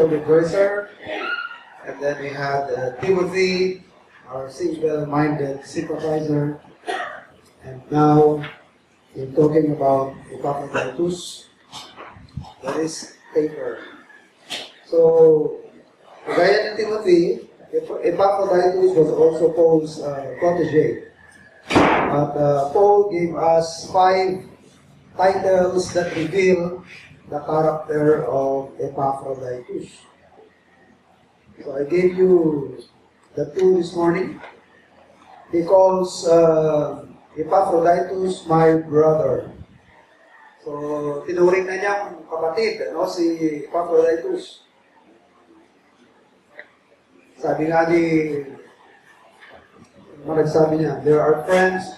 Rejoicer, and then we had Timothy, our single-minded sympathizer, and now we're talking about Epaphroditus, that is paper. So, gaya ni Timothy, Epaphroditus was also Paul's protege. But Paul gave us 5 titles that reveal the character of Epaphroditus. So I gave you the 2 this morning. He calls Epaphroditus my brother. So tinuring na niyang kapatid, si Epaphroditus. Sabi nga ni, nagsabi niya, there are friends.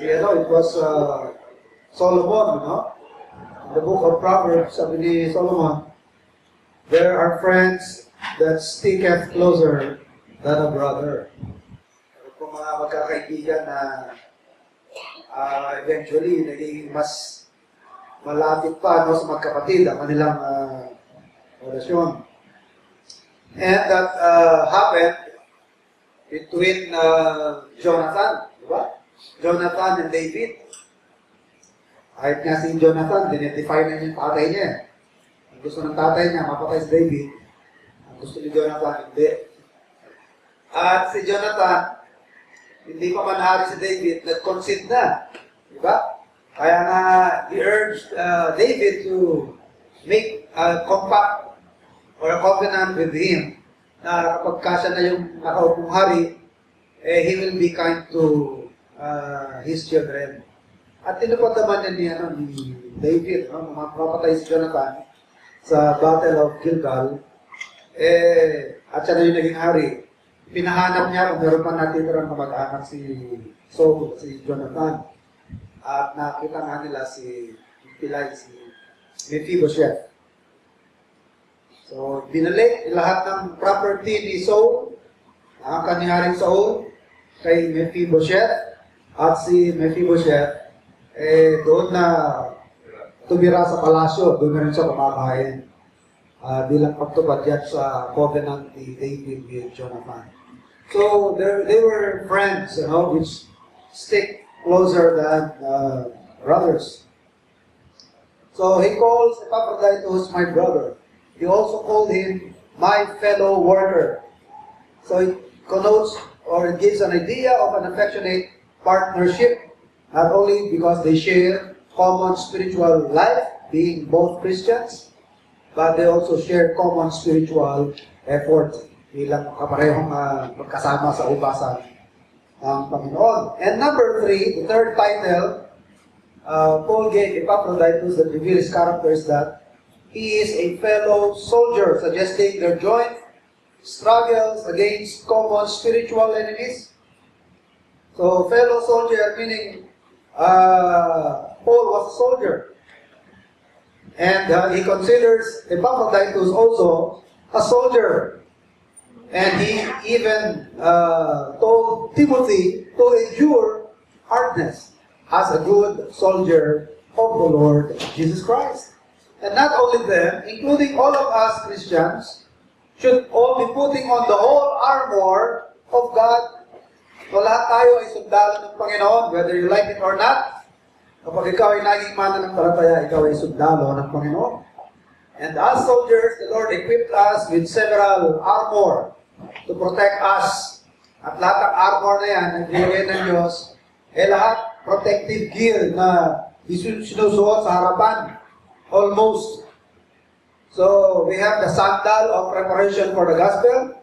It was Solomon, the book of Proverbs, sabi ni Solomon, there are friends that sticketh closer than a brother. Kung mga magkakaibigan na eventually naging mas malapit pa sa magkapatid ang kanilang relasyon. And that happened between Jonathan, diba? Jonathan and David. Kahit nga si Jonathan, dinedefine na yung tatay niya. Ang gusto ng tatay niya, mapatay si David. Ang gusto ni Jonathan, hindi. At si Jonathan, hindi pa manahari si David, nag-concede na. Diba? Kaya nga, he urged David to make a compact or a covenant with him na kapag kasya na yung nakaupong hari, he will be kind to his children. At tinupad naman ni David, mapapatay si Jonathan sa Battle of Gilgal, at siya na yung naging hari. Pinahanap niya kung meron pa natitirang kamag-anak si Saul, si Jonathan. At nakita nga nila si Mephibosheth. So, binalik lahat ng property ni Saul, ang kaniharing Saul, kay Mephibosheth. At si Mephibosheth, doon na tumira sa palasyo, doon na rin siya kumakain. Bilang pagtupad yan sa covenant ni David with Jonathan. So, they were friends, which stick closer than brothers. So, he calls Epaphroditus my brother. He also called him my fellow worker. So, it connotes or it gives an idea of an affectionate partnership, not only because they share common spiritual life, being both Christians, but they also share common spiritual effort bilang kaparehong magkasama sa ubasan ng Panginoon. And number 3, the third title, Paul gave Epaphroditus that reveals his character is that he is a fellow soldier, suggesting their joint struggles against common spiritual enemies. So, fellow soldier, meaning Paul was a soldier. And he considers Epaphroditus also a soldier. And he even told Timothy to endure hardness as a good soldier of the Lord Jesus Christ. And not only them, including all of us Christians, should all be putting on the whole armor of God. So lahat tayo ay sundalo ng Panginoon, whether you like it or not. Kapag ikaw ay naging mananampalataya, ikaw ay sundalo ng Panginoon. And as soldiers, the Lord equipped us with several armor to protect us. At lahat ng armor na yan, nagbibigay ng Diyos, lahat protective gear na sinusuot sa harapan. Almost. So, we have the sandal of preparation for the gospel.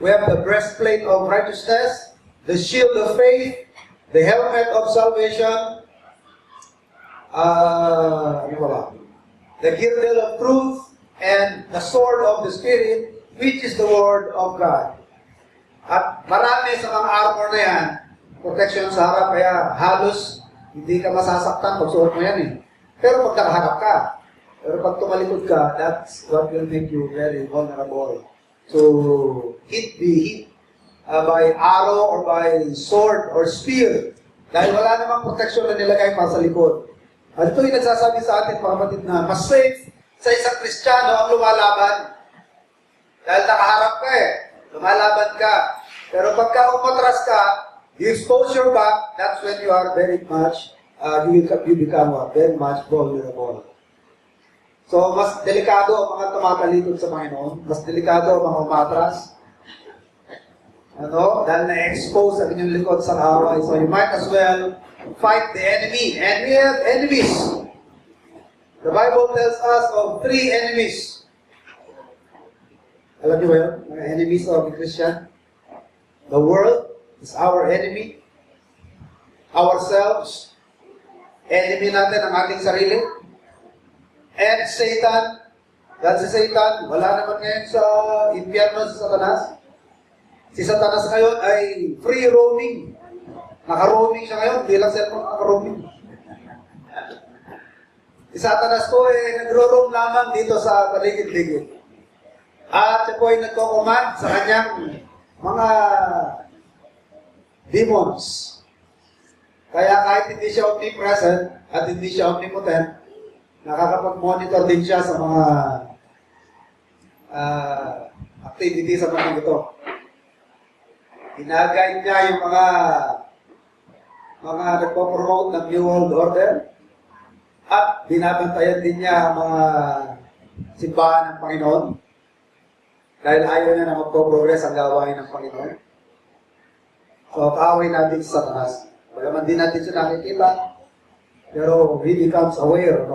We have the breastplate of righteousness, the shield of faith, the helmet of salvation, the girdle of truth, and the sword of the Spirit, which is the Word of God. At marami sa mga armor na yan, protection sa harap, kaya halos hindi ka masasaktan pag suot mo yan Pero pag nakaharap ka, pero pag tumalikod ka, that's what will make you very vulnerable. To be hit by arrow or by sword or spear. Dahil wala namang protection na nilagay pa sa likod. At ito yung nagsasabi sa atin, mga kapatid, na mas safe sa isang Kristiyano ang lumalaban. Dahil nakaharap ka eh. Lumalaban ka. Pero pagka umatras ka, you expose your back, that's when you are very much, you become very much vulnerable. So, mas delikado ang mga tumatalikod sa Panginoon. Mas delikado ang mga umatras. Dahil na-expose ang inyong likod sa kaaway. So, you might as well fight the enemy. And we have enemies. The Bible tells us of 3 enemies. Alam niyo ba yun? Mga enemies of the Christian. The world is our enemy. Ourselves. Enemy natin ang ating sarili. And Satan. Dahil si Satan, wala naman ngayon sa impyerno si Satanas. Si Satanas ngayon ay free roaming. Naka-roaming siya ngayon, hindi lang cellphone naka-roaming. Si Satanas po nagro-roam lamang dito sa paligid-ligid. At siya po ay nagko-command sa kanyang mga demons. Kaya kahit hindi siya omnipresent at hindi siya omnipotent, nakakapag-monitor din siya sa mga activity sa mga ito. Ginagayad niya yung mga nagpo-promote ng New World Order at binabantayan din niya ang mga simbahan ng Panginoon dahil ayaw niya na magpo-progress ang gawain ng Panginoon. So, kaaway natin sa Satanas. Bagaman din natin siya nakikita, pero he becomes aware,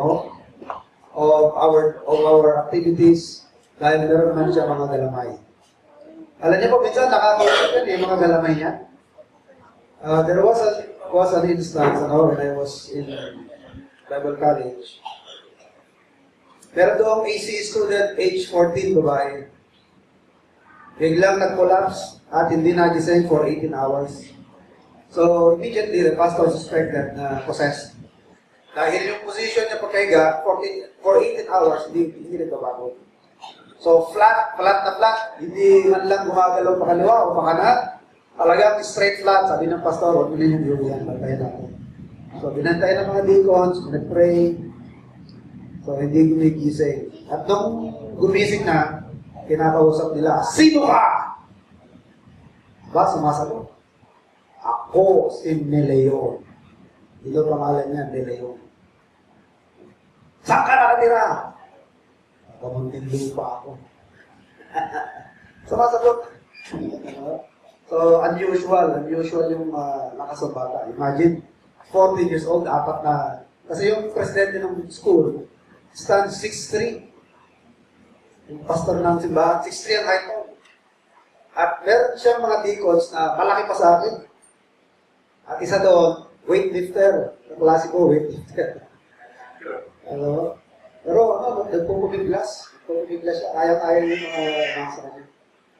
of our activities dahil meron man siya mga galamay. Alam niyo po, minsan nakakausap yan yung mga galamay niya. There was an instance when I was in Bible College. Meron doong AC student, age 14, babae. Biglang nag-collapse at hindi nagising for 18 hours. So, immediately, the pastor suspected na possessed. Dahil yung position niya pagkaiga, for 18 hours, hindi nagbabago. So, flat, hindi man lang gumagalaw pa kaliwa o pa kanan. Talagang straight flat, sabi ng pastor, huwag mo ninyong iuwihan, bantayan natin. So, binantayan ng mga deacons, nag-pray. So, hindi gumigising. At nung gumising na, kinakausap nila, sino ka? Ba, sumasagot. Ako si Neleon. Ito pangalan niya, Neleon. Saan ka nakatira? Kamuntin lupa ako. Sumasagot. So, unusual yung lakas ng bata. Imagine, 14 years old, kasi yung presidente ng school, stands 6'3". Yung pastor ng simbahan, 6'3" ang height mo. At meron siyang mga deacons na malaki pa sa akin. At isa doon, weightlifter. Yung klasiko, weightlifter. Pero nagpupubiglas. Nagpupubiglas siya. Kaya yung mga nasa kanya.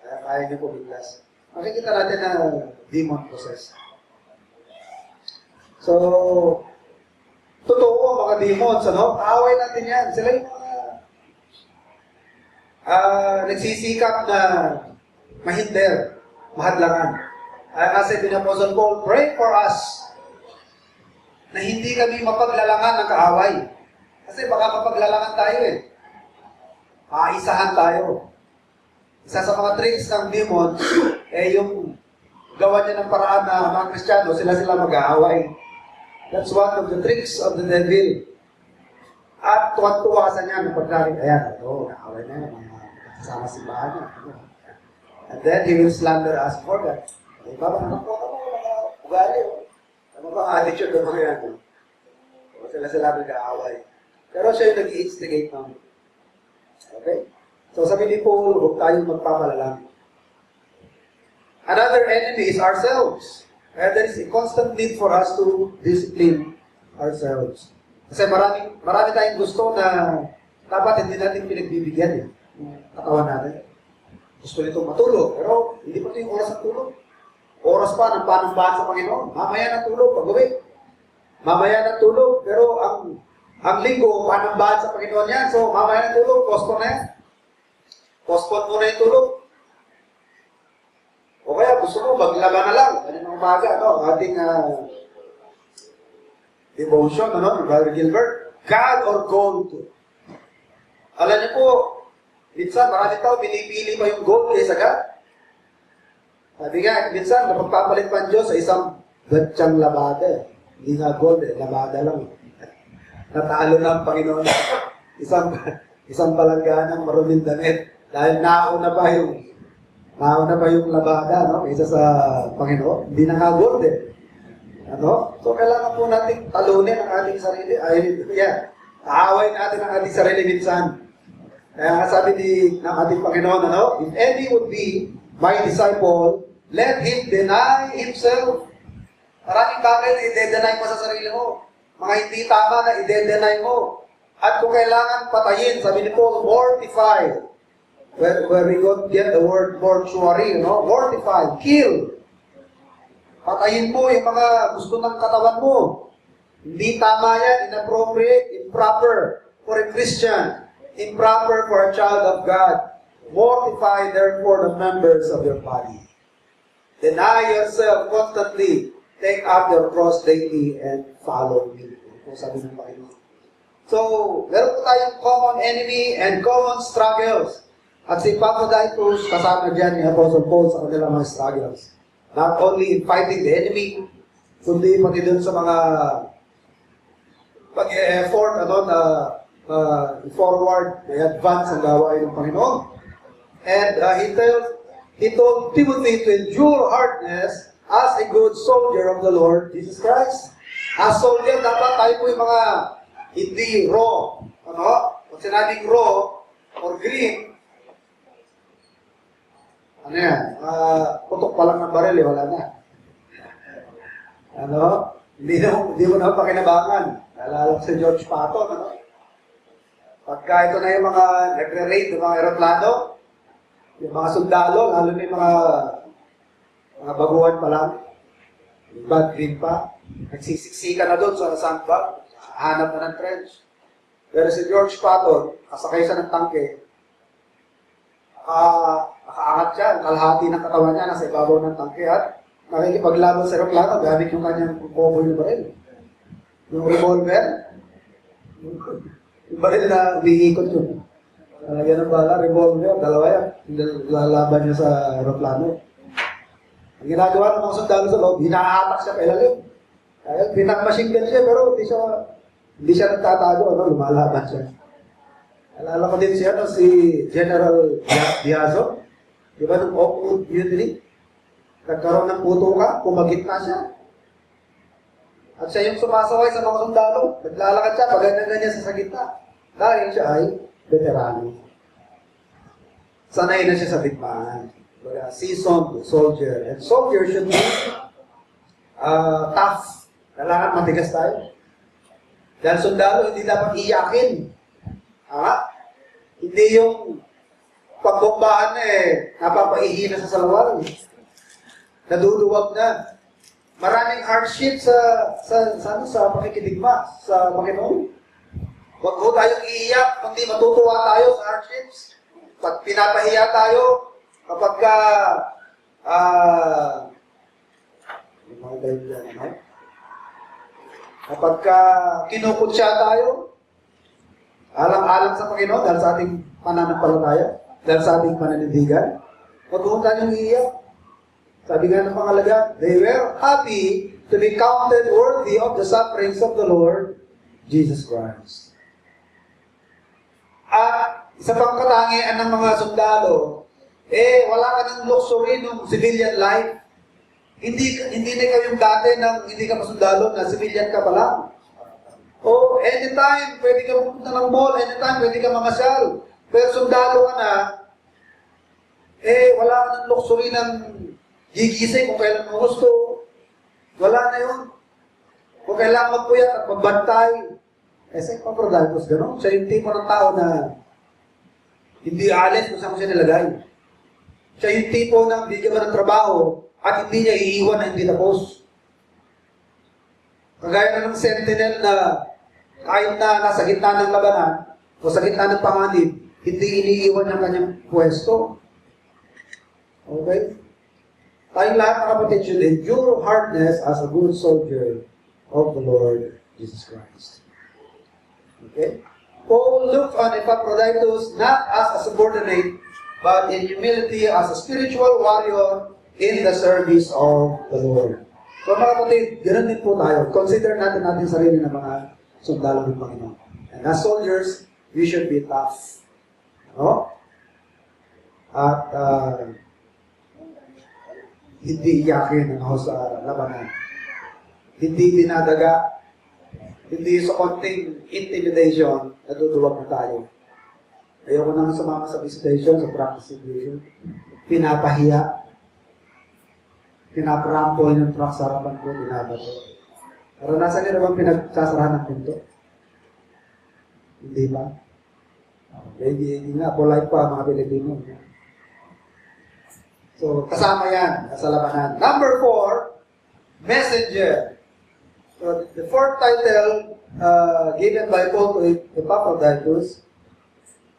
Kaya niya pubiglas. Makikita natin na demon possessed. So, totoo mga demons, kaaway natin yan. Sila yung mga nagsisikap na mahinder, mahadlangan. Kasi din Apostle Paul, pray for us na hindi kami mapaglalangan ng kaaway. Kasi baka mapaglalangan tayo Maisahan tayo. Isa sa mga tricks ng demons, yung gawa niya ng paraan na mga Kristiyano, sila mag-aaway. That's one of the tricks of the devil. At tuwan-tuwasan niya ng pagkarin, naaway na yan, kasama simbahan niya. And then he will slander us for that. Diba, mga ugali, ano ba ang attitude ng mga yan? Sila nag-aaway. Pero siya yung nag-i-instigate ng. Okay? So sabi ni Paul, huwag tayong magpapalalang. Another enemy is ourselves. There is a constant need for us to discipline ourselves. Kasi marami tayong gusto na dapat hindi natin pinagbibigyan yung katawan natin. Gusto nitong matulog, pero hindi pa ito yung oras ng tulog. Oras pa ng panambahan sa Panginoon. Mamaya na tulog, pag-uwi. Mamaya na tulog, pero ang linggo, panambahan sa Panginoon yan. So, mamaya na tulog, postpone na yan. Postpone mo na yung tulog. O kaya, gusto mo, maglaba na lang. Ano ng umaga, ating devotion, Brother Gilbert. God or gold? Alam niyo po, minsan marami tao pinipili pa yung gold kaysa God. Sabi nga, minsan napagpapalit pa ang Diyos sa isang gatsyang labada. Hindi nga gold labada lang. Natalo na ang Panginoon. Isang balangganang maruming damit. Dahil nauna pa yung labada, no? Kaysa sa Panginoon. Hindi na nga gold Ano? So, kailangan po natin talunin ang ating sarili. Aaway natin ang ating sarili minsan. Kaya nga sabi ng ating Panginoon, ano? If any would be my disciple, let him deny himself. Maraming bagay na i-deny mo sa sarili mo. Mga hindi tama na i-deny mo. At kung kailangan patayin, sabi ni Paul, mortify. Where we get the word mortuary, no? Mortify, kill. Patayin mo yung mga gusto ng katawan mo. Hindi tama yan, inappropriate, improper for a Christian, improper for a child of God. Mortify therefore the members of your body. Deny yourself constantly. Take up your cross daily and follow me. Ito sabi ng Panginoon. So, meron po tayong common enemy and common struggles. At si Epaphroditus, kasama dyan ni Apostle Paul sa kanilang mga struggles. Not only in fighting the enemy, kundi pati dun sa mga pag-e-effort, forward, i-advance ang gawain ng Panginoon. And he told Timothy to endure hardness as a good soldier of the Lord Jesus Christ. As soldier, dapat tayo po yung mga hindi raw. Ano? Kung sinabing raw or green, ano yan? Putok pa lang ng baril, wala na. Ano? Hindi mo na pakinabangan. Naalala ko si George Patton, ano? Pagka ito na yung mga nagre-raid ng mga aeroplano, yung mga sundalo, lalo na yung mga baguhan pa lang, yung bad green pa, nagsisiksika na doon sa sandbag, hanap na ng trench. Pero si George Patton, kasakay siya ng tangke, nakaangat siya, kalahati ng katawan niya, nasa ibabaw ng tangke, at nakikipaglaban sa aeroplano gamit yung kanyang kokoy na baril. Yung revolver, yung baril na umiikot yun. Yan ang bala, revolver, dalawa yan. Lalaban niya sa aeroplano. Ang ginagawa ng mga sundalo sa loob, hinahatak siya kailalim. Kaya pinag-machine gun siya, pero hindi siya nagtatago, lumalaban siya. Alala ko din siya, si General Diazo. Di ba nung Oakwood Mutiny? Nagkaroon ng putukan, pumagit na siya. At siya yung sumasaway sa mga sundalo. Naglalakad siya, pag-ganyan sa gitna. Dahil siya ay veterano. Sanay na siya sa digmaan. Seasoned soldier. And soldier should be tough. Kailangan matigas tayo. Dahil sundalo, hindi dapat iyakin. Hindi yung pagbombahan napapaihi na sa salawal. Naduluwag na. Maraming hardship sa pakikidigma, sa Panginoon. Huwag ho tayong iiyak, kundi matutuwa tayo sa hardships. Pag pinapahiya tayo, kapag kinukutsa tayo, alang-alang sa Panginoon dahil sa ating pananampalataya, dahil sa ating pananindigan, huwag ho tayong iiyak. Sabi nga ng pangalaga, they were happy to be counted worthy of the sufferings of the Lord Jesus Christ. At isa pang katangian ng mga sundalo, wala ka ng luxury ng civilian life. Hindi na ikaw yung dati nang hindi ka masundalo, na civilian ka pa lang. Anytime, pwede ka pupunta ng mall, anytime, pwede ka mamasyal. Pero sundalo ka na, wala ka ng luxury ng gigising kung kailan mo gusto. Wala na yun. Kung kailangan magpuyat at magbantay. Sa Epaphroditus, gano'n. Siya yung tipo ng tao na hindi alis kung saan mo siya nilagay. Siya yung tipo na bigyan mo ng trabaho at hindi niya iiwan na hindi tapos. Kagaya na ng sentinel na kahit na nasa gitna ng labanan o sa gitna ng panganib, hindi iniiwan ng kanyang pwesto. Okay? Tayong lahat ng kapatid should endure hardness as a good soldier of the Lord Jesus Christ. Okay? Paul looked on Epaphroditus not as a subordinate, but in humility as a spiritual warrior in the service of the Lord. So mga kapatid, ganoon din po tayo. Consider natin sarili ng mga sundalo ng Panginoon. And as soldiers, we should be tough. No? At hindi iyakin sa labanan. Hindi dinadaga. Hindi sa konting intimidation, natutuwag na tayo. Ayoko nang sumama sa visitation, sa practice situation. Pinapahiya. Pinaparampol yung truck sa harapan ko, binabato. Naranasan niyo na bang pinagsasarahan ng pinto? Hindi ba? Hindi nga, polite pa mga Pilipino. So, kasama yan sa labanan. Number 4, messenger. So, the fourth title given by Paul to Epaphroditus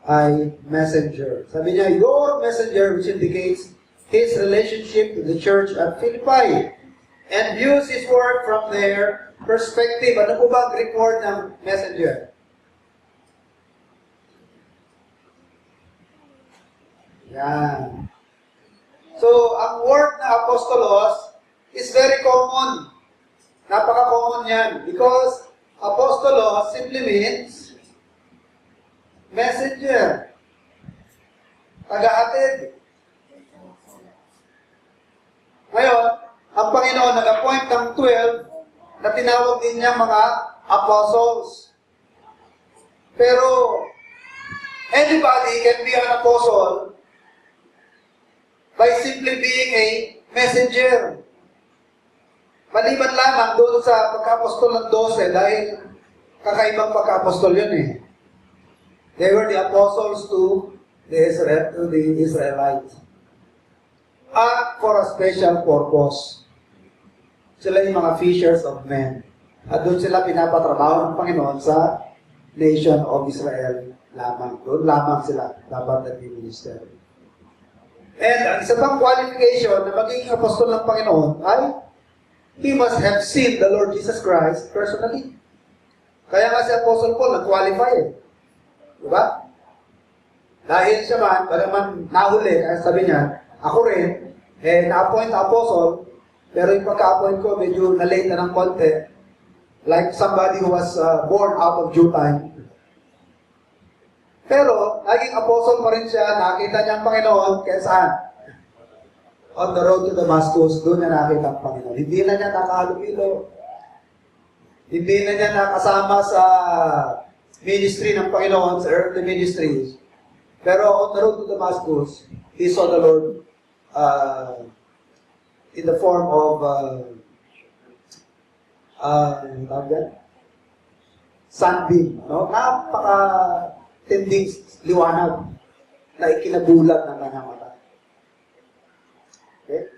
ay messenger. Sabi niya, your messenger, which indicates his relationship to the church at Philippi and views his work from their perspective. Ano po ba ang Greek word ng messenger? Yan. So, ang word na apostolos is very common. Napaka-common yan. Because apostolos simply means messenger. Taga-hatid. Ngayon, ang Panginoon nag-appoint ng 12 na tinawag din niya mga apostles. Pero, anybody can be an apostle by simply being a messenger. Maliban lamang doon sa pagka-apostol ng 12 dahil kakaibang pagka-apostol yun eh. They were the apostles to the Israelites. At for a special purpose. Sila yung mga fishers of men. At doon sila pinapatrabaho ng Panginoon sa nation of Israel lamang. Doon lamang sila dapat nag-minister. And ang isa pang qualification na magiging apostol ng Panginoon ay he must have seen the Lord Jesus Christ personally. Kaya nga si Apostle Paul nag-qualify eh. Diba? Dahil siya man, bagaman nahuli, kaya sabi niya, ako rin, na-appoint na apostle, pero yung pagka-appoint ko, medyo na-late na ng konti. Like somebody who was born out of due time. Pero, naging apostle pa rin siya, nakita niya ang Panginoon, kaya saan? On the road to Damascus, doon niya nakita ang Panginoon. Hindi na niya nakahalubilo. Hindi na niya nakasama sa ministry ng Panginoon, sa earthly ministries. Pero on the road to Damascus, he saw the Lord in the form of sunbeam. No? Napaka-tinding liwanag na ikinabulat ng kanyang mata. Okay?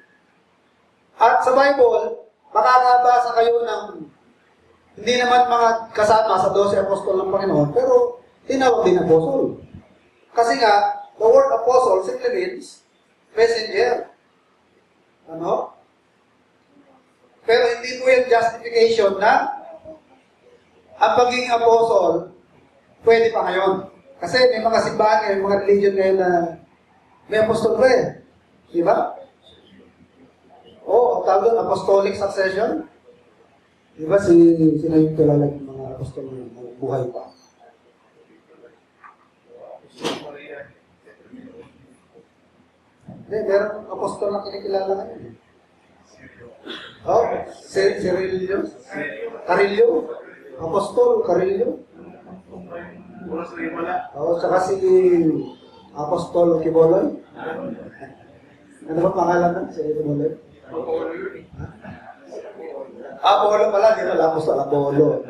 At sa Bible, makakabasa kayo ng hindi naman mga kasama sa 12 apostol ng Panginoon, pero tinawag din apostol. Kasi nga, the word apostle simply means messenger. Ano? Pero hindi po yung justification na ang pagiging apostle pwede pa ngayon. Kasi may mga simbahan ngayon, mga religion ngayon na may apostol pa eh. Di ba? Oo, tawag doon, apostolic succession. Di ba sino yung kilala ng mga apostol na buhay pa? Hindi, meron apostol na kinikilala ngayon. Oh, Cirilio? Carillo? Apostol, Carillo? Oo, tsaka si Apostol Kiboloy. Ano ba pangalan nun? Si Kiboloy? Apolo pala, di na Apostol Apolo.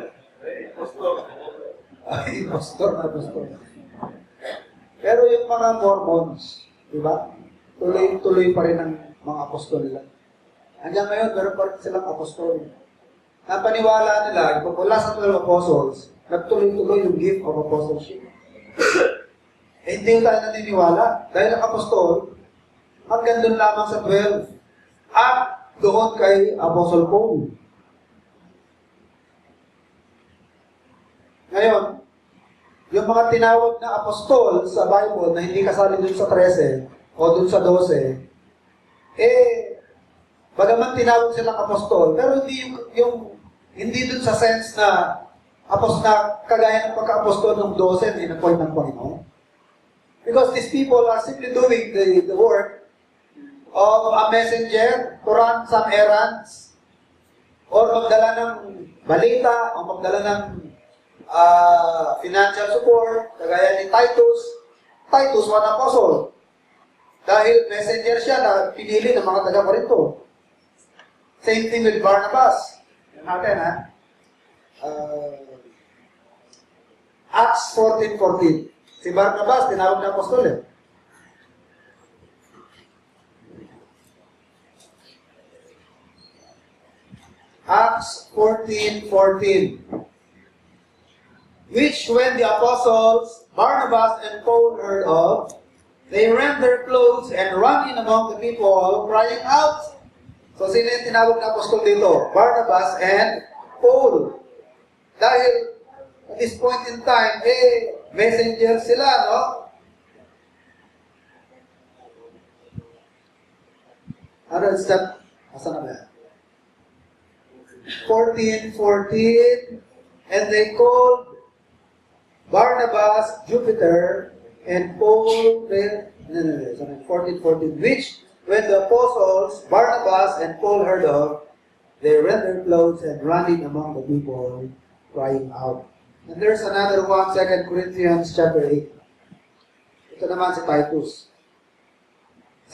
Ay, Apostol. Pero yung mga Mormons, di ba? Tuloy pa rin ang mga apostol nila. Hanggang ngayon, meron pa rin silang apostol. Napaniwala nila, mula sa 12 apostles, nagtuloy-tuloy yung gift of apostleship. Hindi tayo naniniwala. Dahil ang apostol, hanggang doon lamang sa 12. At doon kay Apostle Paul. Ngayon, yung mga tinawag na apostol sa Bible na hindi kasali dun sa 13 o dun sa 12, bagaman tinawag silang apostol, pero hindi dun sa sense na kagaya ng pagka-apostol ng 12 na in-appoint ng Panginoon. Because these people are simply doing the work of a messenger to run some errands, or magdala ng balita, o magdala ng financial support, kagaya ni Titus. Titus, one apostle. Dahil messenger siya na pinili ng mga taga-Corinto. Same thing with Barnabas. Yan natin, ha? Acts 14:14. Si Barnabas, tinawag na apostol, eh. Acts 14:14. Which when the apostles Barnabas and Paul heard of, they rent their clothes and run in among the people, crying out. So sino yung tinawag na apostol dito? Barnabas and Paul. Dahil at this point in time, messenger sila, no? Ano is that? Asa na ba? 14:14. And they called Barnabas, Jupiter, and Paul, 14:14, which when the apostles, Barnabas and Paul heard of, they rent their clothes and running among the people, crying out. And there's another one, 2 Corinthians chapter 8. Ito naman si Titus.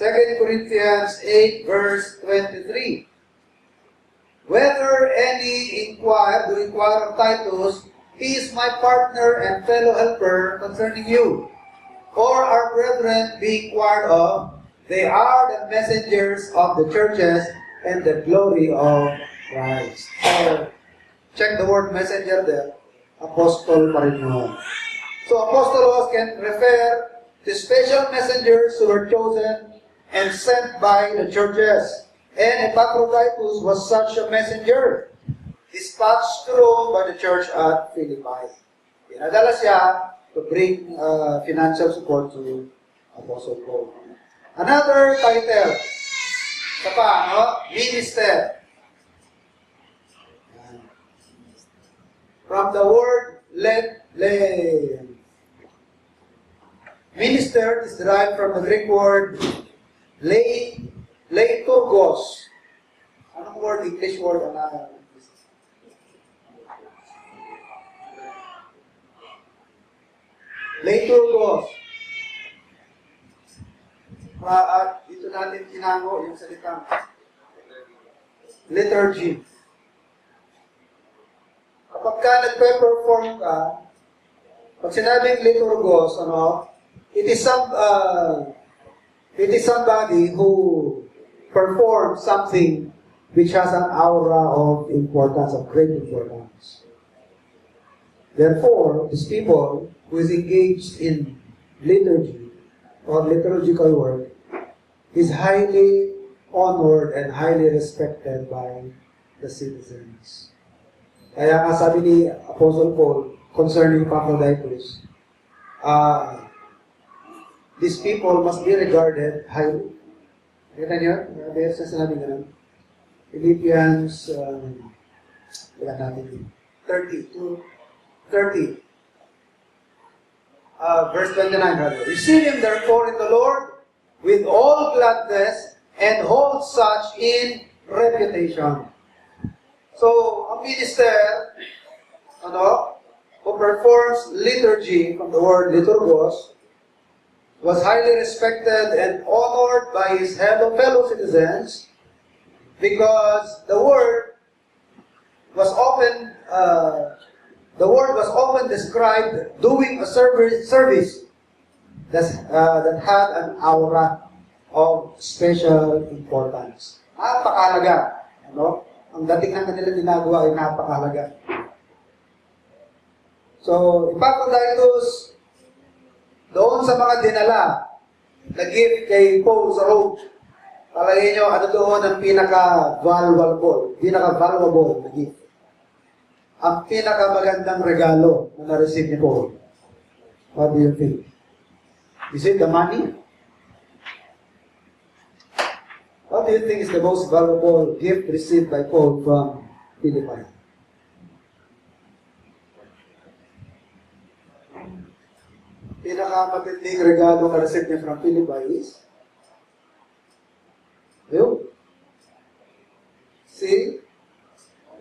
2 Corinthians 8 verse 23. Whether any inquire of Titus, he is my partner and fellow helper concerning you. Or our brethren be inquired of, they are the messengers of the churches and the glory of Christ. So, check the word messenger there. Apostle pa rin yun. So, apostolos can refer to special messengers who were chosen and sent by the churches. And Epaphroditus was such a messenger, dispatched to Rome by the church at Philippi. Pinadala siya to bring financial support to Apostle Paul. Another title, sa pa, no? Minister. From the word minister is derived from the Greek word leiturgos. Anong word? English word? Leiturgos. Dito natin tinango yung salitang liturgy. Kapag ka nagpe-perform ka, pag sinabing liturgos, it is somebody who performs something which has an aura of importance, of great importance. Therefore, these people who is engaged in liturgy or liturgical work is highly honored and highly respected by the citizens. Kaya nga sabi ni Apostle Paul concerning Epaphroditus, these people must be regarded highly. Nakita niyo? Sa sinabi nga Philippians 30 to 30. Verse 29, rather. Receive him therefore in the Lord with all gladness and hold such in reputation. So, a minister, who performs liturgy, from the word liturgos, was highly respected and honored by his fellow citizens because the word was often described doing a service that had an aura of special importance. Napakahalaga, Ang dating na kanila ginagawa ay napakahalaga. So, Epaphroditus, doon sa mga dinala na gift kay Paul sa Rome, palagay nyo, ano doon ang pinaka-valuable na gift? Ang pinaka-magandang regalo na na-receive ni Paul. What do you think? Is it the money? What do you think is the most valuable gift received by Paul from Philippi? Pinakamatinding regalo na receive niya from Philippi is yun. Si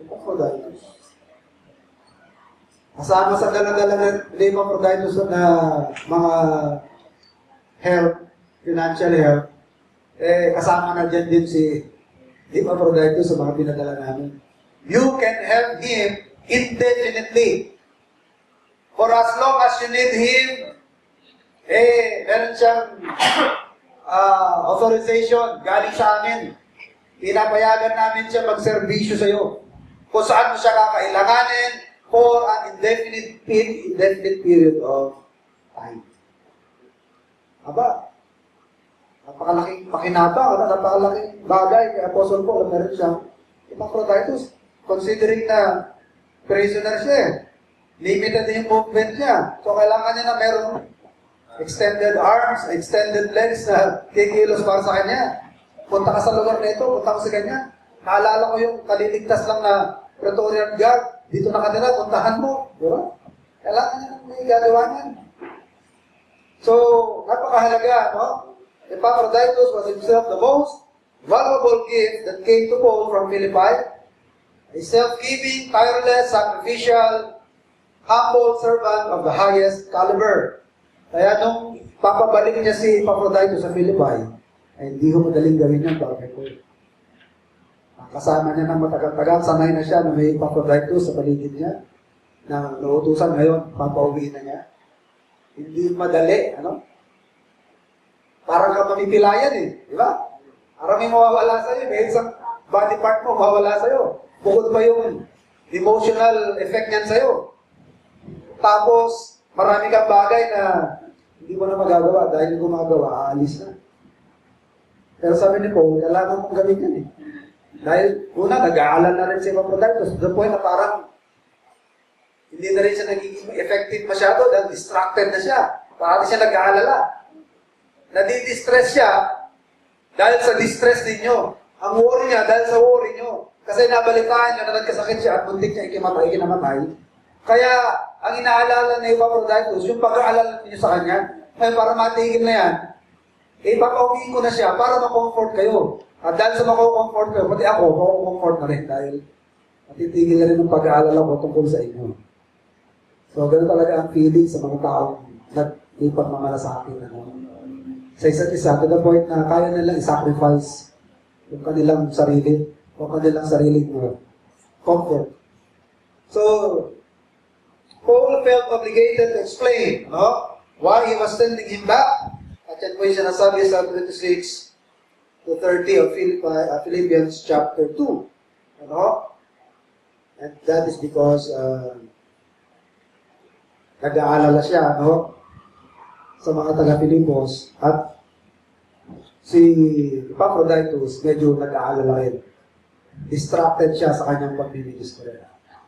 Epaphroditus. Kasama sa dala-dala ni Epaphroditus na mga help, financial help, kasama na dyan din si Epaphroditus sa mga pinadala namin. You can help him indefinitely. For as long as you need him, meron siyang authorization galing sa amin. Pinapayagan namin siya magserbisyo sa iyo. Kung saan mo siya kakailanganin for an indefinite period of time. Aba, napakalaking pakinabang, napakalaking bagay kay Apostle Paul. Meron siyang Epaphroditus. Considering na prisoner siya, limited yung movement niya. So kailangan niya na meron extended arms, extended legs na kikilos para sa kanya. Punta ka sa lugar na ito, punta ka sa kanya. Naalala ko yung kaliligtas lang na Praetorian Guard, dito nakatira, puntahan mo. Di ba? Kailangan niya na may gagawa niyan. So, napakahalaga, no? Epaphroditus was himself the most valuable gift that came to Paul from Philippi. A self-giving, tireless, sacrificial, humble servant of the highest caliber. Kaya nung papabalik niya si Epaphroditus sa Philippi, ay hindi ko madaling gawin yan para kay Paul. Kasama niya ng matagal-tagal, sanay na siya na may Epaphroditus sa paligid niya, na nautusan ngayon, papauwiin na niya. Hindi madali, ano? Parang ka mamipilayan di ba? Parang may mawawala sa'yo, may isang body part mo mawawala sa'yo. Bukod pa yung emotional effect niyan sa'yo. Tapos, marami kang bagay na hindi mo na magagawa dahil kung magagawa, aalis na. Pero sabi ni Paul, kailangan mong gawin yan Dahil, una, nag-aalala na rin si Epaphroditus to the point na parang hindi na rin siya nagiging effective masyado dahil distracted na siya. Parang siya nag-aalala. Nadi-distress siya dahil sa distress ninyo. Ang worry niya dahil sa worry nyo. Kasi nabalitaan niya na nagkasakit siya at muntik niya ikinamatay. Kaya, ang inaalala ni Epaphroditus, yung pag-aalala niyo sa kanya, ay para matigil na yan, ipapauwiin ko na siya para ma-comfort kayo. At dahil sa ma-comfort kayo, pati ako, ma-comfort na rin dahil matitigil na rin ang pag-aalala ko tungkol sa inyo. So, ganoon talaga ang feeling sa mga taong nagpagmamalasakit. Sa isa't isa, to the point na kaya nilang i-sacrifice yung kanilang sarili o kanilang sariling comfort. So, Paul felt obligated to explain why he was sending him back. At yan po yung sinasabi sa 26 to 30 of Philippians chapter 2. And that is because nag-aalala siya sa mga taga-Pilipos at si Epaphroditus medyo nag-aalala rin. Distracted siya sa kanyang pagbibigis.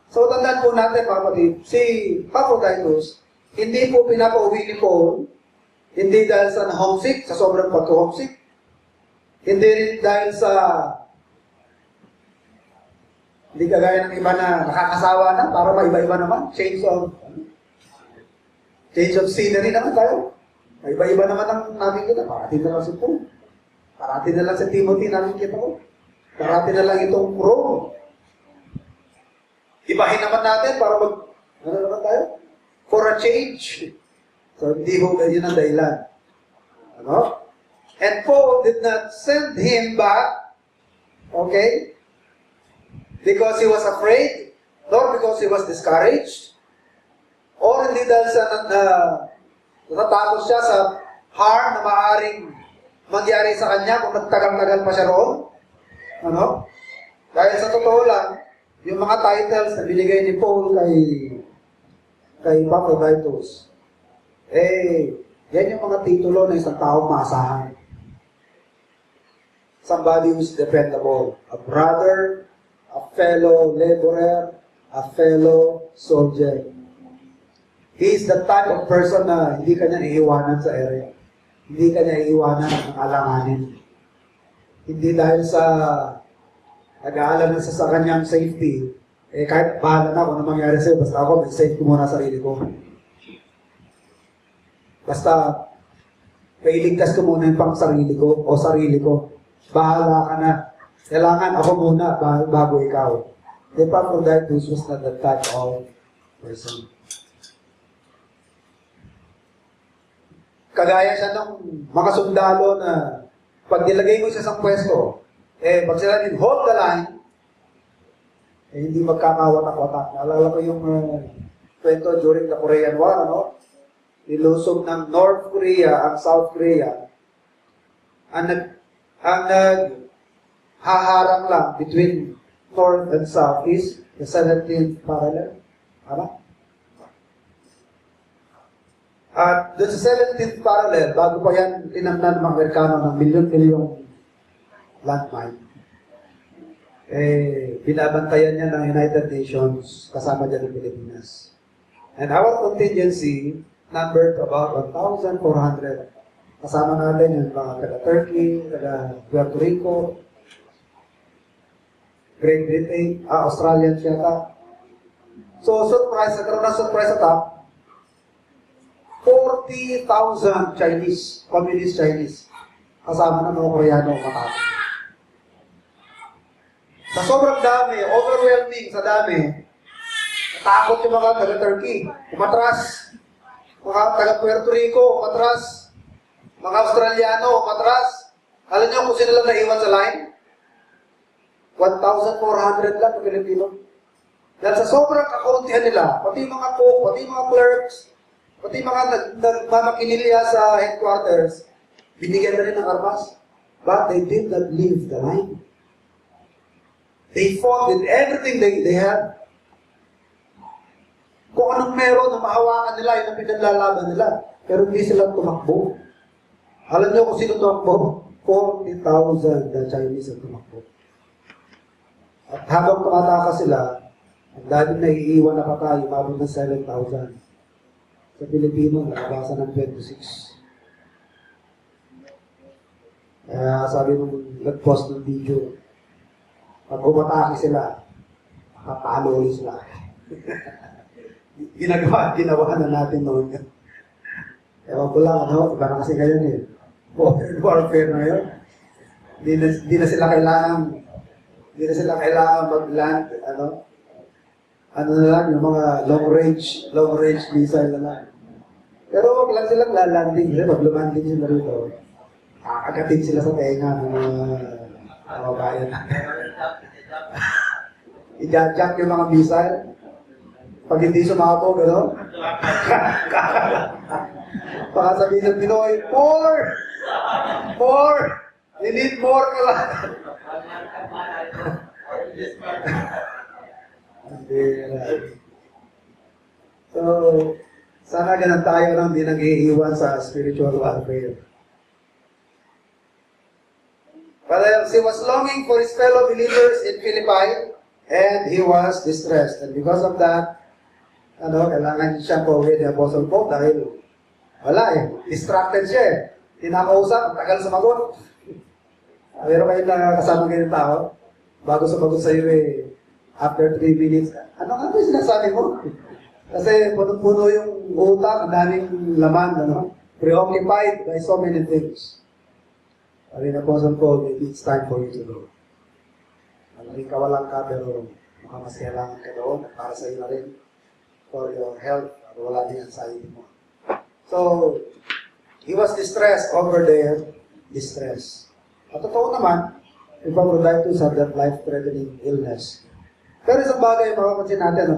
So, tandaan po natin, kapatid, si Epaphroditus, hindi po pinapauwi ni Paul, hindi dahil sa homesick, sa sobrang pagka-homesick, hindi rin dahil sa hindi kagaya ng iba na nakakasawa na, para maiba-iba naman, change of scenery naman tayo. Maiba-iba naman ang namin kita, parating na lang si Paul, parating na lang si Timothy namin kita ko, parating na lang itong Rome. Ibahin naman natin para ano naman tayo? For a change. So, hindi ho yun ang dahilan. And Paul did not send him back, okay, because he was afraid, nor because he was discouraged, or hindi dahil sa natatakot siya sa harm na maaaring mangyari sa kanya kung nagtagal-tagal pa siya roon. Dahil sa totoo lang, yung mga titles na binigay ni Paul kay Epaphroditus, yan yung mga titulo ng isang taong maasahan. Somebody who's dependable. A brother, a fellow laborer, a fellow soldier. He is the type of person na hindi ka niya iiwanan sa ere. Hindi ka niya iiwanan ng alanganin. Hindi dahil sa nag-aalala sa kanyang safety, kahit bahala na kung ano mangyari sa'yo, basta ako, may safe ko muna sarili ko. Basta, kailigtas ko muna yung pang sarili ko o sarili ko. Bahala ka na. Kailangan ako muna bago ikaw. Epaphroditus was not that type of person. Kagaya siya ng mga sundalo na pag nilagay mo siya sa pwesto, pag sila din, hold the line, hindi magkakawatak-watak. Naalala ko yung kwento during the Korean War, ano? Nilusog ng North Korea ang South Korea. Ang haharang lang between North and South is the 17th parallel. Tama? At doon sa 17th parallel, bago pa yan tinamnan ng mga Amerikano ng milyon-milyong landmine, binabantayan niya ng United Nations kasama dyan ng Pilipinas. And our contingency numbered about 1,400. Kasama natin yung mga taga-Turkey, taga-Puerto Rico, Great Britain, Australian siyata. So, surprise, nagkaroon ng surprise attack, 40,000 Chinese, communist Chinese, kasama ng mga Koreano matapos. Sa sobrang dami, overwhelming sa dami, natakot yung mga taga-Turkey, umatras. Mga taga-Puerto Rico, umatras. Mga Australiano, umatras. Alam niyo kung sino lang naiwan sa line? 1,400 lang na Pilipino. Dahil sa sobrang kakauntihan nila, pati mga cook, pati mga clerks, pati mga nagmamakinilya sa headquarters, binigyan na rin ng armas. But they did not leave the line. They fought with everything they had. Kung anong meron na mahawakan nila, yun ang pinaglalaban nila. Pero hindi sila tumakbo. Alam niyo kung sino tumakbo? 40,000 na Chinese ang tumakbo. At habang tumatakas sila, ang daming naiiwan na patay, umabot ng 7,000. Sa Pilipino, nakabasan ng 26. Kaya sabi nung nag-post ng video, pag umatake sila, makapalo ulit sila. Ginawa na natin noon. Ewan ko lang, ano, iba na kasi ngayon eh. Modern warfare na yun. Hindi na sila kailangan mag-land, ano na lang, yung mga long range missile na lang. Pero wag lang silang lalanding. Pag lumanding sila rito, kakagatin sila sa tenga ng mga bayan. I-jack yung mga missile. Pag hindi sumako, gano'n? Baka sabihin ng Pinoy, more! You need more ka lang. So, sana ganun tayo nang di nag-iiwan sa spiritual warfare. But he was longing for his fellow believers in Philippi, and he was distressed. And because of that, kailangan siya pauwi ni Apostle Paul dahil wala distracted siya eh. Tinakausap, tagal sumagot. Pero kayo na kasama ganyan tao, bago sumagot sa iyo after 3 minutes, ano nga ba sinasabi mo? Kasi puno-puno yung utak, ang daming laman, preoccupied by so many things. Sabi na Apostle Paul, maybe it's time for you to go. Malaking kawalan ka, pero mas kailangan ka doon, para sa iyo na rin, for your health, wala din anxiety mo. So, he was distressed over their distress. At totoo naman, Epaphroditus had that life-threatening illness. Pero isang bagay, makapansin natin,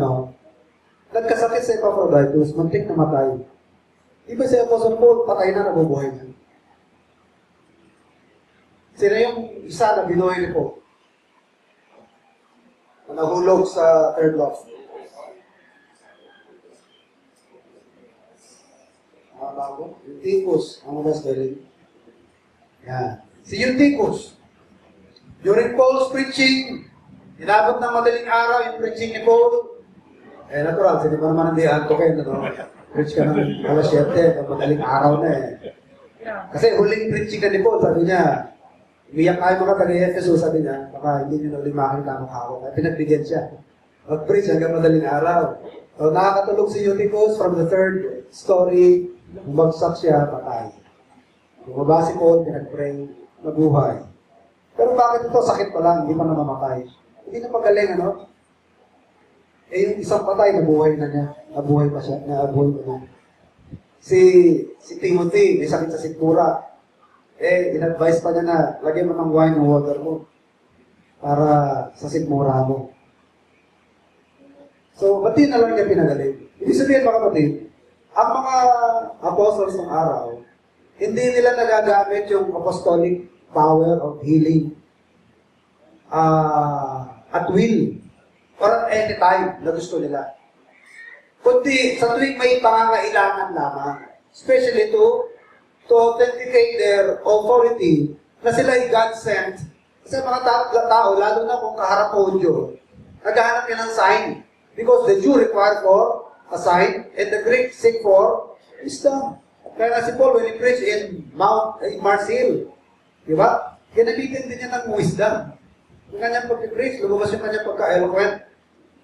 nagkasakit sa Epaphroditus, muntik na matay. Iba si Apostle Paul, patay na, nabubuhay na. Sino yung isa na binuhay ni Paul? Na nahulog sa third loft. Bago, Eutychus, ang mas galing. Yan. Si Eutychus, during Paul's preaching, inabot ng madaling araw yung preaching ni Paul. Natural, sino pa naman hindi anto kayo, Preach ka ng alas 7, madaling araw na eh. Kasi huling preaching ka ni Paul, sabi niya, umiyak kayo mga taga-Efeso, sabi niya, baka hindi niyo na ulit makakita ng hawak. Kaya pinagbigyan siya. Mag-preach hanggang madaling araw. So nakakatulog si Eutychus from the third story, bumagsak siya, patay. Bumaba si Paul, pinag-pray, nabuhay. Pero bakit ito? Sakit pa lang, hindi pa namamatay. Hindi na magaling, ano? Eh, yung isang patay, nabuhay na niya. Nabuhay pa siya, nabuhay pa niya. Si Timothy, may sakit sa sikmura. Eh, in-advise pa niya na, lagyan mo ng wine ng water mo para sa sikmura mo. So, ba't na lang niya pinagaling? Ibig sabihin, mga kapatid, ang mga apostles ng araw, hindi nila nagagamit yung apostolic power of healing at will or at any time na gusto nila. Kundi sa tuwing may pangangailangan lamang, especially to authenticate their authority na sila ay God-sent. Kasi mga tao, lalo na kung kaharap mo Diyos, naghahanap yan ng sign. Because the Jew require for a sign, and the Greek seek for wisdom. Kaya nga si Paul, when he preached in Mars Hill, di ba? Ginamitin din niya ng wisdom. Yung kanyang pag-preach, lumabas yung kanyang pagka-eloquent.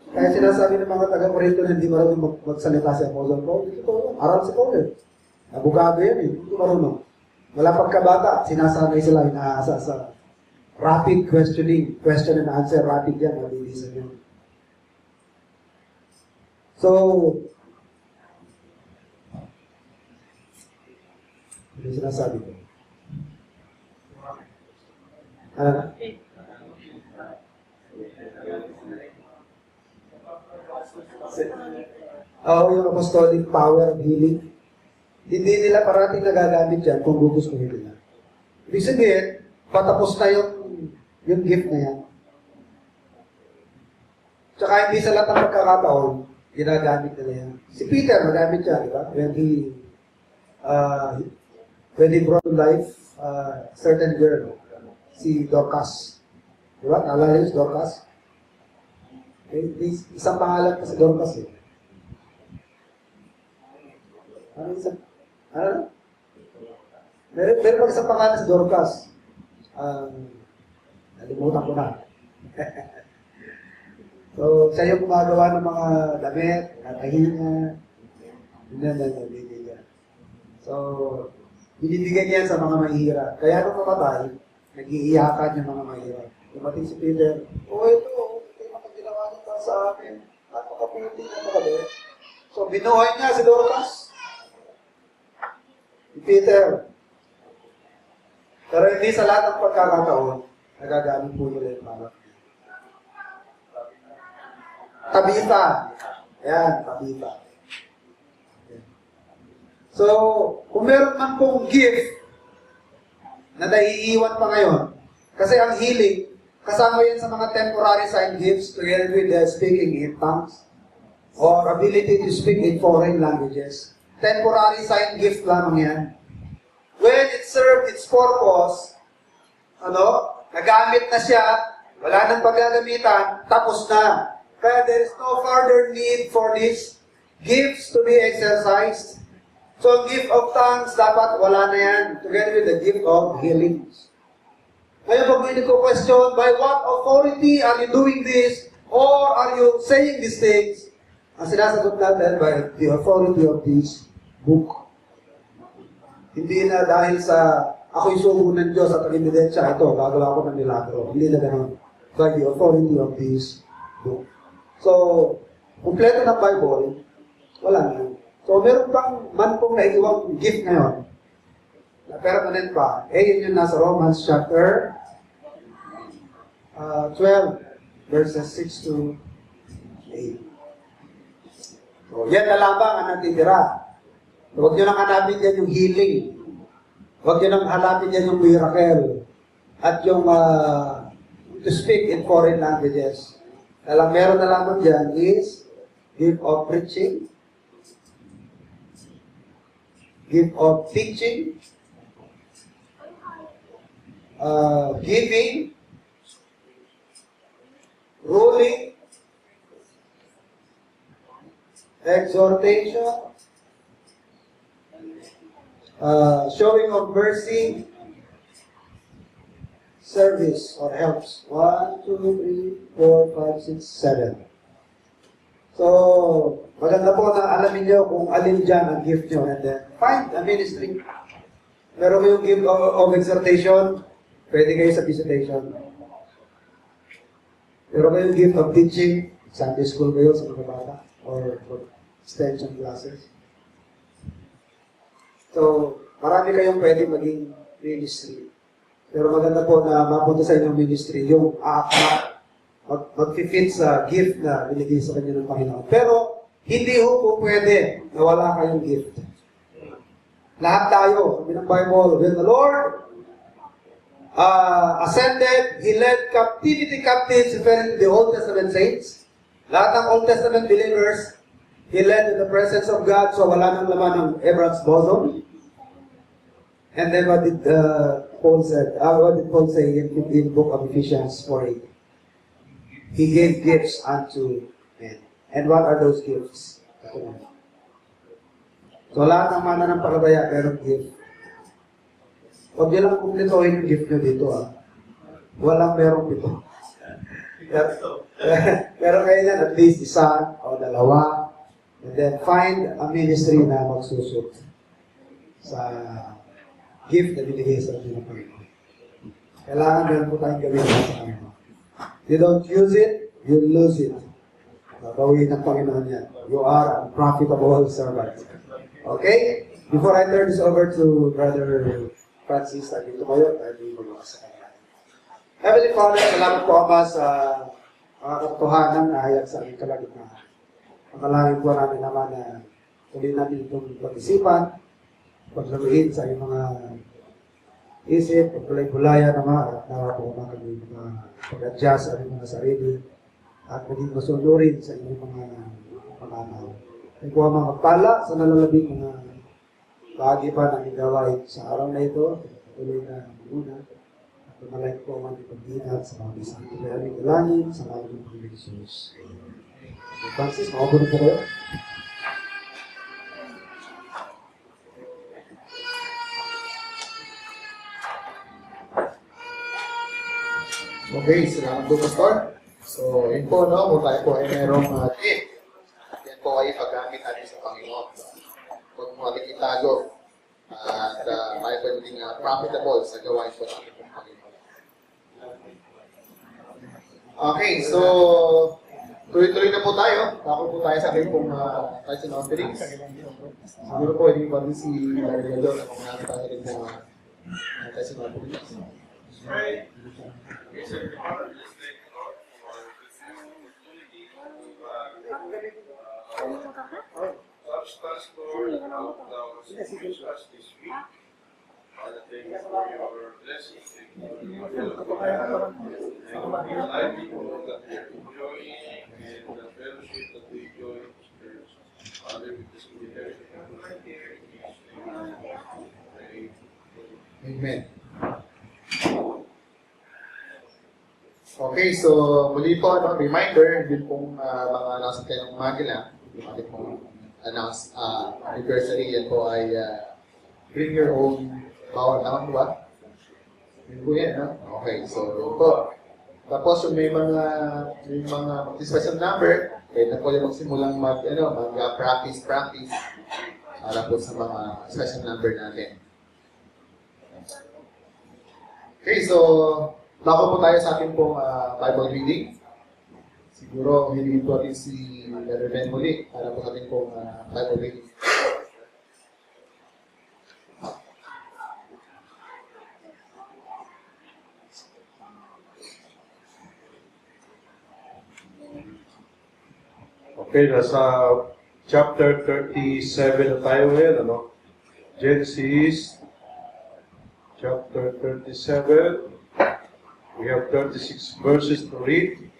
Kaya sinasabi ng mga taga-Corinto na hindi marunong magsalita si Apostle Paul. Ito, aral si Paul eh. Abogado yan eh. Hindi marunong. Wala pagkabata, sinasanay sila, inaasa sa rapid questioning. Question and answer, rapid yan. Mabilisan yan. So, ano sinasabi ko? Ano na? Yung apostolic power of healing. Hindi nila parating nagagamit yan kung gugustuhin nila. Ibig sabihin, patapos na yung gift na yan. Tsaka hindi sa lahat ng pagkakataon, ginagamit nila yan. Si Peter, magamit siya, di ba? When he brought to life a certain girl, si Dorcas. Di ba? Naalala yun si Dorcas? Isang pangalan pa si Dorcas eh. Ano isang? Ano? Meron pa isang pangalan si Dorcas. Nalimutan ko na. So, siya yung gumagawa ng mga damit, natahinga, binibigyan. So, binibigyan niya sa mga mahihirap. Kaya nung namatay, nag-iiyakan yung mga mahihirap. Dumating si Peter, ito yung mga ginawa niya sa akin. Napakaputi na nakabit. So, binuhay niya si Dorcas. Si Peter. Pero hindi sa lahat ng pagkakataon, nagagamit po nila yung mga Tabitha. Ayan, Tabitha. So, kung meron man pong gift na naiiwan pa ngayon, kasi ang healing, kasama yan sa mga temporary sign gifts together with the speaking in tongues or ability to speak in foreign languages. Temporary sign gift lamang yan. When it served its purpose, nagamit na siya, wala nang paggagamitan, tapos na. Kaya there is no further need for these gifts to be exercised. So, ang gift of tongues, dapat wala na yan, together with the gift of healings. Ngayon, pag may nagko-question, by what authority are you doing this? Or are you saying these things? Ang sinasagot natin, by the authority of this book. Hindi na dahil sa ako'y sugo ng Diyos at ang ebidensya, ito, gagawa ko ng milagro. Hindi na ganoon. By the authority of this book. So, kumpleto ng Bible, wala na. So, meron pang man pong naiiwang gift ngayon, na permanent pa, yun yung nasa Romans chapter 12, verses 6 to 8. So, yan na lamang ang natitira. Huwag nyo nang hanapin dyan yung healing. Huwag nyo nang hanapin dyan yung miracle. At yung to speak in foreign languages. Alam, meron na lamang dyan is gift of preaching, gift of teaching, giving, ruling, exhortation, showing of mercy, service, or helps. 1, 2, 3, 4, 5, 6, 7. So, maganda po na alamin nyo kung alin dyan ang gift nyo, and then find a ministry. Meron kayong gift of exhortation, pwede kayo sa visitation. Meron kayong gift of teaching, Sunday school kayo sa mga bata, or extension classes. So, marami kayong pwede maging ministry. Pero maganda po na mapunta sa inyong ministry, yung mag-fit sa gift na binigay sa kanya ng Panginoon. Pero, hindi po pwede na wala kayong gift. Lahat tayo, sabi ng Bible, when the Lord ascended, He led captivity captives, referring to the Old Testament saints. Lahat ng Old Testament believers, He led in the presence of God, so wala nang laman ng Abraham's bosom. And then what did Paul say in book of Ephesians 4:8? He gave gifts unto men. And what are those gifts? So lahat ng mananampalataya merong gift. Huwag niyo lang kumpletohin yung gift nyo dito. Walang merong ito. Pero kayo yan, at least isa o dalawa. And then find a ministry na magsusot sa gift na binigay sa atin ng Panginoon. Kailangan meron po tayong gawin sa Panginoon. You don't use it, you lose it. Gawin ng Panginoon yan. You are a profitable servant. Okay? Before I turn this over to Brother Francis, dito kayo, tayo magawa sa kanila. Heavenly Father, salamat po Ama sa mga katotohanan na hayag sa aming kalagitnaan. Pangalangin po namin naman na tuloy natin itong pag-isipan, paglaruin sa iyong mga isip, pagkulay-kulaya naman, at nawa po kami pag-adjust sa aming mga sarili, at maging masunurin sa inyong mga panganaw. Ay po ang mga magpala sa nalalabing mga bahagi pa ng gawain sa araw na ito, tuloy na muna. At pumalain po ang aming pag-inat sa mga isang aming ilangin, sa aming Panginoon Jesus. Francis, makapunod po kayo. Okay, salamat po, Pastor. So, yun po, no, kung tayo po ay merong gift, yan po ay paggamit natin sa Panginoon. Huwag mo natin itago at tayo po naging profitable sa gawain po natin ng Panginoon. Okay, so, tuloy-tuloy na po tayo. Tako po tayo sa ating pong Tyson offerings. Siguro po, hindi pa rin si Larry Gado na kung natin tayo rin pong Tyson offerings. Right. We said the Father just thank the Lord for this opportunity to touch us, Lord, how thou hast used us this week. Father, thank you for your blessings, thank you for your love, thank you for your livelihood that we are enjoying and the fellowship that we enjoy in this church. Father, we just give you right here in Jesus' name. Amen. Okay, so muli po, reminder, yun pong mga nasa kayo ng Magila, yung ating pong anniversary, yan po ay bring your own power down, ba? Yun po yan, ha? Okay, so yun po. Tapos yung may mga special number, kaya na po yung magsimulang practice para po sa mga special number natin. Okay, so bako po tayo sa ating pong Bible reading. Siguro, hiligin po natin si Brother Ben muli para po sa ating pong Bible reading. Okay, nasa chapter 37 na tayo ngayon, ano? Genesis, chapter 37. We have 36 verses to read.